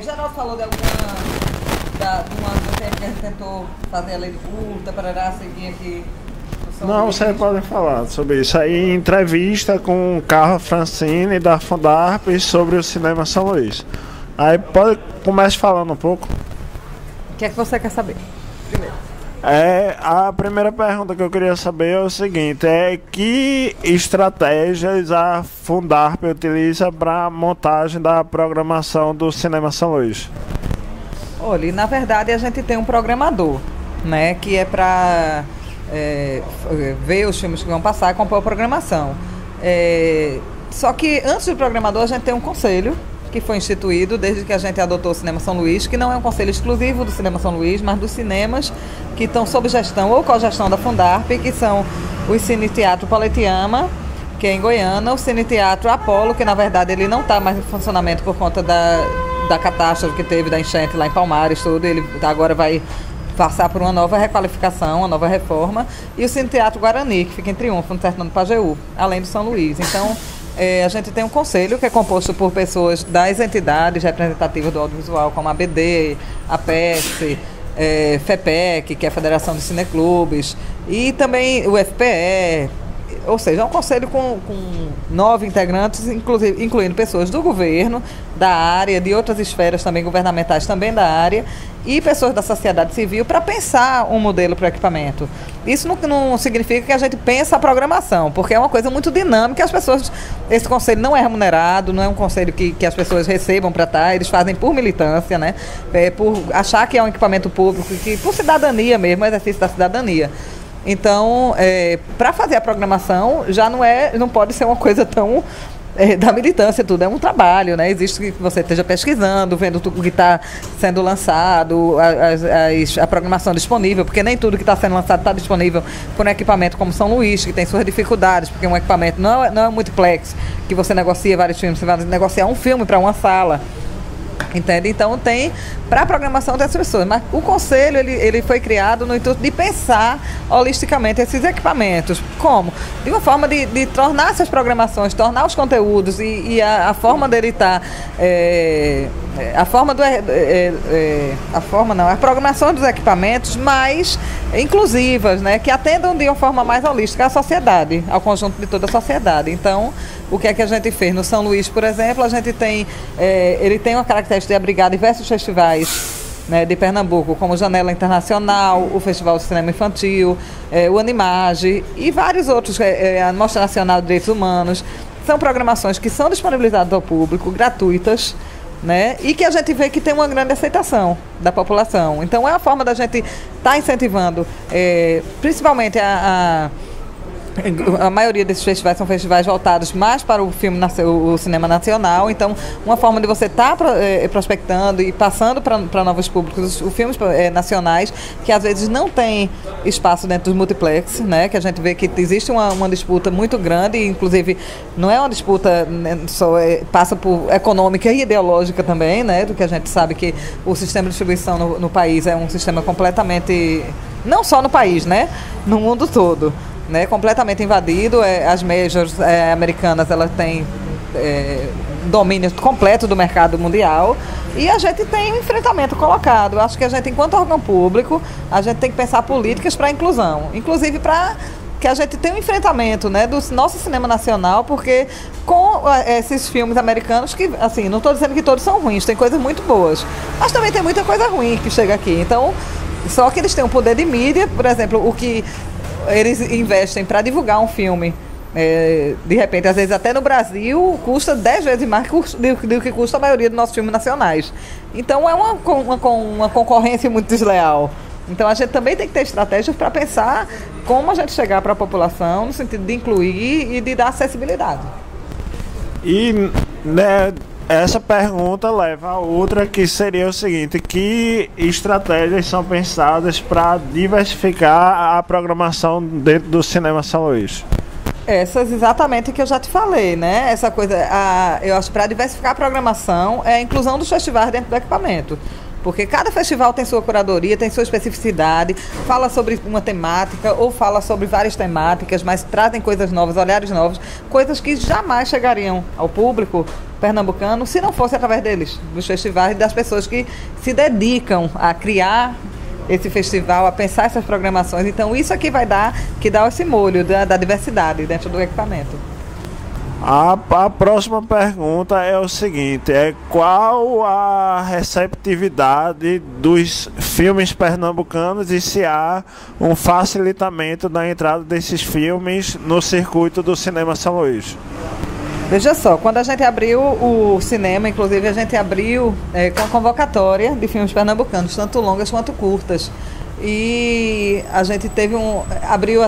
Geraldo falou de alguma de um tempo que a gente tentou fazer a lei do curta, para seguir aqui. Não, você pode falar sobre isso aí em entrevista com o Carla Francine da Fundarp sobre o Cinema São Luís. Aí comece falando um pouco. O que é que você quer saber? Primeiro. A primeira pergunta que eu queria saber é o seguinte: que estratégias a Fundarp utiliza para a montagem da programação do Cinema São Luís? Olha, na verdade a gente tem um programador, né, que é para ver os filmes que vão passar e compor a programação. Só que antes do programador a gente tem um conselho que foi instituído desde que a gente adotou o Cinema São Luís, que não é um conselho exclusivo do Cinema São Luís, mas dos cinemas que estão sob gestão ou cogestão da Fundarp, que são o Cine Teatro Politeama, que é em Goiânia, o Cine Teatro Apolo, que na verdade ele não está mais em funcionamento por conta da catástrofe que teve, da enchente lá em Palmares, tudo. Ele agora vai passar por uma nova requalificação, uma nova reforma, e o Cine Teatro Guarani, que fica em Triunfo, no Sertão do Pajeú, além do São Luís. Então, a gente tem um conselho que é composto por pessoas das entidades representativas do audiovisual, como a ABD, a PES, FEPEC, que é a Federação de Cineclubes, e também o FPE, ou seja, é um conselho com 9 integrantes, incluindo pessoas do governo, da área, de outras esferas também governamentais também da área, e pessoas da sociedade civil para pensar um modelo para o equipamento. Isso não significa que a gente pensa a programação, porque é uma coisa muito dinâmica. Esse conselho não é remunerado, não é um conselho que as pessoas recebam para estar, eles fazem por militância, né? Por achar que é um equipamento público, que por cidadania mesmo, exercício da cidadania. Então, para fazer a programação, já não pode ser uma coisa tão da militância, tudo é um trabalho, né? Existe que você esteja pesquisando, vendo tudo que está sendo lançado, a programação disponível, porque nem tudo que está sendo lançado está disponível por um equipamento como São Luís, que tem suas dificuldades, porque um equipamento não é um multiplex, que você negocia vários filmes, você vai negociar um filme para uma sala. Entende? Então tem para a programação dessas pessoas, mas o conselho ele foi criado no intuito de pensar holisticamente esses equipamentos. Como? De uma forma de tornar essas programações, tornar os conteúdos e a forma dele estar, a programação dos equipamentos mais inclusivas, né? Que atendam de uma forma mais holística à sociedade, ao conjunto de toda a sociedade. Então, o que é que a gente fez? No São Luís, por exemplo, a gente tem, ele tem uma característica de abrigar diversos festivais, né, de Pernambuco, como Janela Internacional, o Festival de Cinema Infantil, o Animage e vários outros, a Mostra Nacional de Direitos Humanos. São programações que são disponibilizadas ao público, gratuitas, né, e que a gente vê que tem uma grande aceitação da população. Então, é a forma da gente estar incentivando, principalmente a maioria desses festivais são festivais voltados mais para o cinema nacional. Então, uma forma de você estar prospectando e passando para novos públicos os filmes nacionais, que às vezes não tem espaço dentro dos multiplex, né? Que a gente vê que existe uma disputa muito grande, inclusive não é uma disputa, né, só passa por econômica e ideológica também, né? Do que a gente sabe que o sistema de distribuição no país é um sistema completamente, não só no país, né? No mundo todo, né, completamente invadido. As majors americanas, elas têm domínio completo do mercado mundial, e a gente tem um enfrentamento colocado. Acho que a gente, enquanto órgão público, a gente tem que pensar políticas para a inclusão, inclusive para que a gente tenha um enfrentamento, né, do nosso cinema nacional, porque com esses filmes americanos, que, assim, não estou dizendo que todos são ruins, tem coisas muito boas, mas também tem muita coisa ruim que chega aqui. Então, só que eles têm um poder de mídia, por exemplo, o que eles investem para divulgar um filme, de repente, às vezes até no Brasil, custa 10 vezes mais do que custa a maioria dos nossos filmes nacionais. Então é uma concorrência muito desleal. Então a gente também tem que ter estratégias para pensar como a gente chegar para a população, no sentido de incluir e de dar acessibilidade. E, né, essa pergunta leva a outra, que seria o seguinte: que estratégias são pensadas para diversificar a programação dentro do Cinema São Luís? Essas exatamente que eu já te falei, né? Essa coisa, eu acho que para diversificar a programação é a inclusão dos festivais dentro do equipamento. Porque cada festival tem sua curadoria, tem sua especificidade, fala sobre uma temática ou fala sobre várias temáticas, mas trazem coisas novas, olhares novos, coisas que jamais chegariam ao público pernambucano se não fosse através deles, dos festivais e das pessoas que se dedicam a criar esse festival, a pensar essas programações. Então isso aqui que dá esse molho da diversidade dentro do equipamento. A próxima pergunta é o seguinte, qual a receptividade dos filmes pernambucanos e se há um facilitamento da entrada desses filmes no circuito do Cinema São Luís? Veja só, quando a gente abriu o cinema, inclusive a gente abriu com a convocatória de filmes pernambucanos, tanto longas quanto curtas. E a gente abriu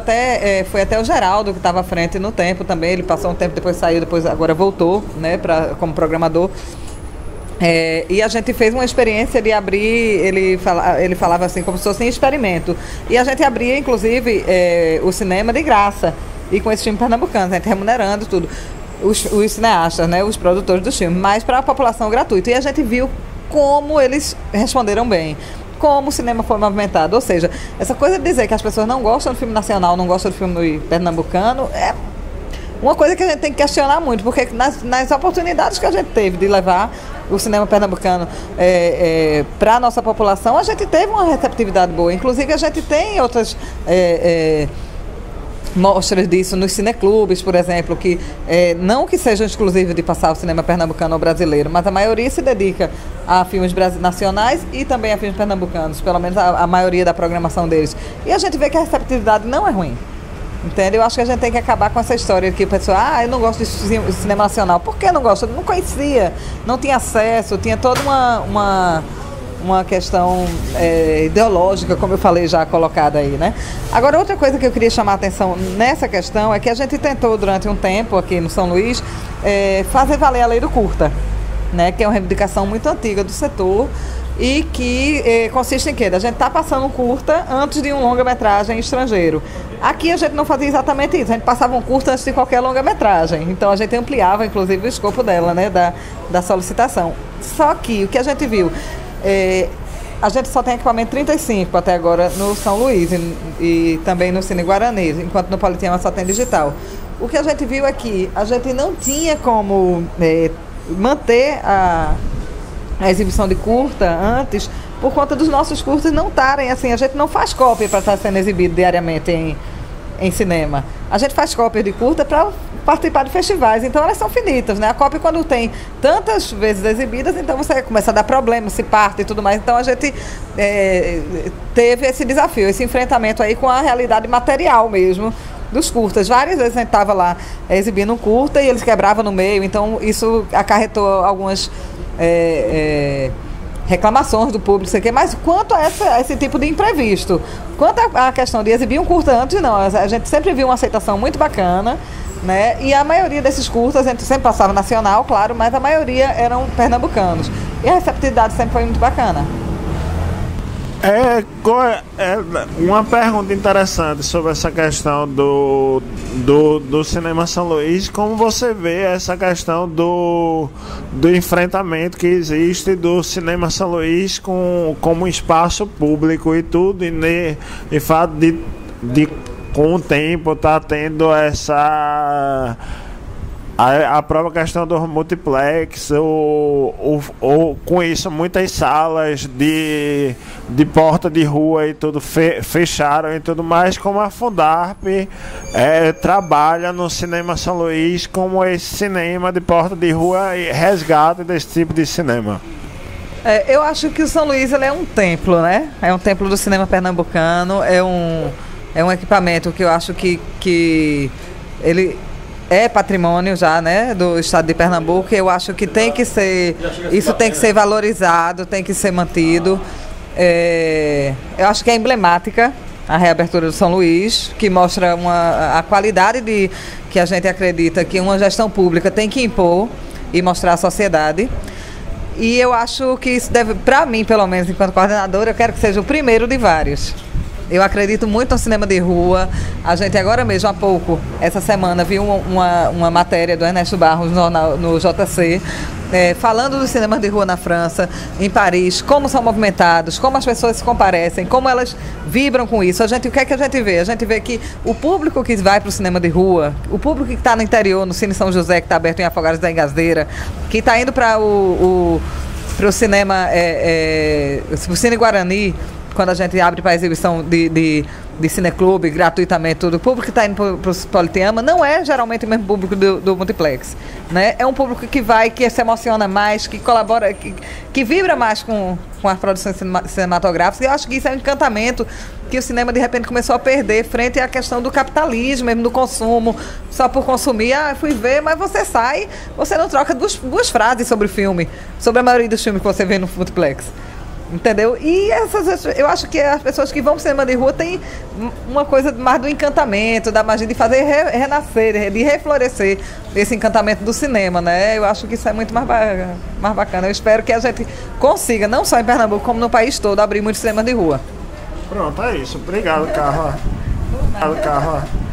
foi até o Geraldo que estava à frente no tempo também, ele passou um tempo, depois saiu, agora voltou, né, como programador. E a gente fez uma experiência de abrir, ele falava assim, como se fosse um experimento. E a gente abria, inclusive, o cinema de graça, e com esse filme pernambucano, a gente remunerando tudo, os cineastas, né, os produtores do filme, mas para a população gratuita. E a gente viu como eles responderam bem, como o cinema foi movimentado. Ou seja, essa coisa de dizer que as pessoas não gostam do filme nacional, não gostam do filme pernambucano, é uma coisa que a gente tem que questionar muito, porque nas oportunidades que a gente teve de levar o cinema pernambucano para a nossa população, a gente teve uma receptividade boa. Inclusive, a gente tem outras mostras disso nos cineclubes, por exemplo, que não que sejam exclusivos de passar o cinema pernambucano ou brasileiro, mas a maioria se dedica a filmes nacionais e também a filmes pernambucanos, pelo menos a maioria da programação deles. E a gente vê que a receptividade não é ruim. Entende? Eu acho que a gente tem que acabar com essa história de que o pessoal, eu não gosto de cinema nacional. Por que não gosta? Não conhecia, não tinha acesso, tinha toda uma questão ideológica, como eu falei já colocada aí, né? Agora, outra coisa que eu queria chamar a atenção nessa questão é que a gente tentou durante um tempo aqui no São Luís fazer valer a lei do curta, né? Que é uma reivindicação muito antiga do setor e que consiste em quê? A gente está passando um curta antes de um longa-metragem estrangeiro. Aqui a gente não fazia exatamente isso, a gente passava um curta antes de qualquer longa-metragem, então a gente ampliava inclusive o escopo dela, né? Da solicitação. Só que o que a gente viu, a gente só tem equipamento 35 até agora no São Luís e também no Cine Guarani, enquanto no Politeama só tem digital. O que a gente viu é que a gente não tinha como manter a exibição de curta antes, por conta dos nossos curtas não estarem assim, a gente não faz cópia para estar sendo exibido diariamente em cinema. A gente faz cópia de curta para participar de festivais, então elas são finitas, né? A cópia, quando tem tantas vezes exibidas, então você começa a dar problema, se parte e tudo mais. Então a gente teve esse desafio, esse enfrentamento aí com a realidade material mesmo dos curtas. Várias vezes a gente estava lá exibindo um curta e eles quebravam no meio, então isso acarretou algumas reclamações do público, sei que, mas quanto a esse tipo de imprevisto, quanto à questão de exibir um curta antes, não, a gente sempre viu uma aceitação muito bacana, né? E a maioria desses curtas, a gente sempre passava nacional, claro, mas a maioria eram pernambucanos. E a receptividade sempre foi muito bacana. Uma pergunta interessante sobre essa questão do Cinema São Luís. Como você vê essa questão do enfrentamento que existe do Cinema São Luís como espaço público e tudo, e fato de com o tempo tá tendo a própria questão do multiplex, ou com isso muitas salas de porta de rua e tudo fecharam e tudo mais, como a Fundarp trabalha no Cinema São Luís como esse cinema de porta de rua e resgate desse tipo de cinema. Eu acho que o São Luís ele é um templo, né? É um templo do cinema pernambucano, é um equipamento que eu acho que ele é patrimônio já, né, do estado de Pernambuco. Eu acho que isso tem que ser valorizado, tem que ser mantido. Eu acho que é emblemática a reabertura do São Luís, que mostra a qualidade que a gente acredita que uma gestão pública tem que impor e mostrar à sociedade. E eu acho que isso deve, para mim, pelo menos enquanto coordenadora, eu quero que seja o primeiro de vários. Eu acredito muito no cinema de rua. A gente agora mesmo, há pouco, essa semana, viu uma matéria do Ernesto Barros no JC, falando dos cinemas de rua na França, em Paris, como são movimentados, como as pessoas se comparecem, como elas vibram com isso. O que é que a gente vê? A gente vê que o público que vai para o cinema de rua, o público que está no interior, no Cine São José, que está aberto em Afogados da Engasdeira, que está indo para o cinema, o Cine Guarani, quando a gente abre para exibição de cineclube, gratuitamente, tudo, o público que está indo para o Politeama não é geralmente o mesmo público do multiplex, né? É um público que vai, que se emociona mais, que colabora, que vibra mais com as produções cinematográficas. E eu acho que isso é um encantamento que o cinema de repente começou a perder frente à questão do capitalismo, mesmo do consumo, só por consumir. Fui ver, mas você sai, você não troca duas frases sobre o filme, sobre a maioria dos filmes que você vê no multiplex. Entendeu? E eu acho que as pessoas que vão para o cinema de rua têm uma coisa mais do encantamento, da magia de fazer renascer, de reflorescer esse encantamento do cinema, né? Eu acho que isso é muito mais bacana. Eu espero que a gente consiga, não só em Pernambuco, como no país todo, abrir muitos cinemas de rua. Pronto, é isso. Obrigado, Carla. Obrigado, Carla.